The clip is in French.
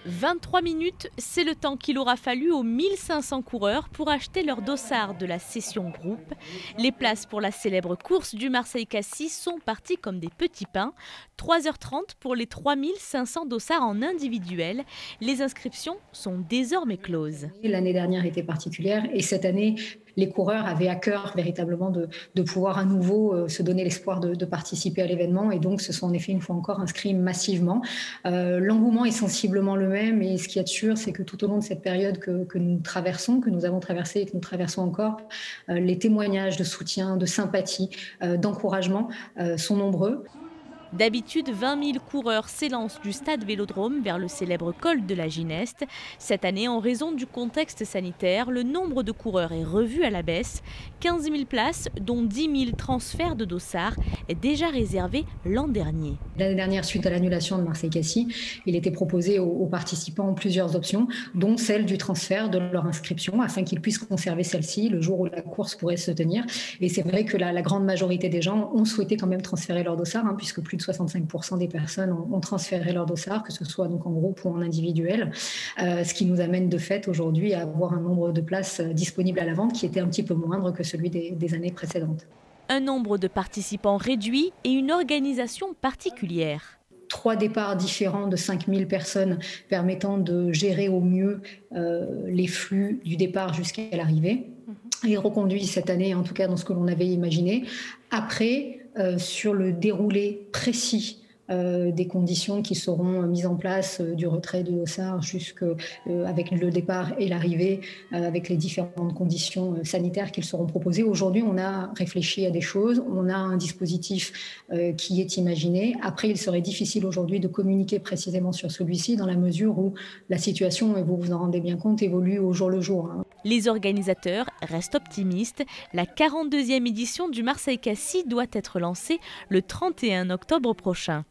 23 minutes, c'est le temps qu'il aura fallu aux 1500 coureurs pour acheter leur dossard de la session groupe. Les places pour la célèbre course du Marseille-Cassis sont parties comme des petits pains. 3h30 pour les 3500 dossards en individuel. Les inscriptions sont désormais closes. L'année dernière était particulière et cette année, les coureurs avaient à cœur véritablement de pouvoir à nouveau se donner l'espoir de participer à l'événement et donc se sont en effet une fois encore inscrits massivement. L'engouement est sensiblement le même et ce qu'il y a de sûr, c'est que tout au long de cette période que nous traversons, que nous avons traversée et que nous traversons encore, les témoignages de soutien, de sympathie, d'encouragement sont nombreux. D'habitude, 20 000 coureurs s'élancent du stade Vélodrome vers le célèbre col de la Gineste. Cette année, en raison du contexte sanitaire, le nombre de coureurs est revu à la baisse. 15 000 places, dont 10 000 transferts de dossards, est déjà réservé l'an dernier. L'année dernière, suite à l'annulation de Marseille-Cassis, il était proposé aux participants plusieurs options, dont celle du transfert de leur inscription, afin qu'ils puissent conserver celle-ci le jour où la course pourrait se tenir. Et c'est vrai que la grande majorité des gens ont souhaité quand même transférer leur dossard, puisque plus de 65% des personnes ont transféré leur dossard, que ce soit donc en groupe ou en individuel, ce qui nous amène de fait aujourd'hui à avoir un nombre de places disponibles à la vente qui était un petit peu moindre que celui des années précédentes. Un nombre de participants réduit et une organisation particulière. 3 départs différents de 5000 personnes permettant de gérer au mieux les flux du départ jusqu'à l'arrivée. Et reconduit cette année, en tout cas dans ce que l'on avait imaginé. Après, sur le déroulé précis des conditions qui seront mises en place du retrait de dossard jusqu'avec le départ et l'arrivée, avec les différentes conditions sanitaires qui seront proposées. Aujourd'hui, on a réfléchi à des choses, on a un dispositif qui est imaginé. Après, il serait difficile aujourd'hui de communiquer précisément sur celui-ci dans la mesure où la situation, et vous vous en rendez bien compte, évolue au jour le jour. Les organisateurs restent optimistes. La 42e édition du Marseille-Cassis doit être lancée le 31 octobre prochain.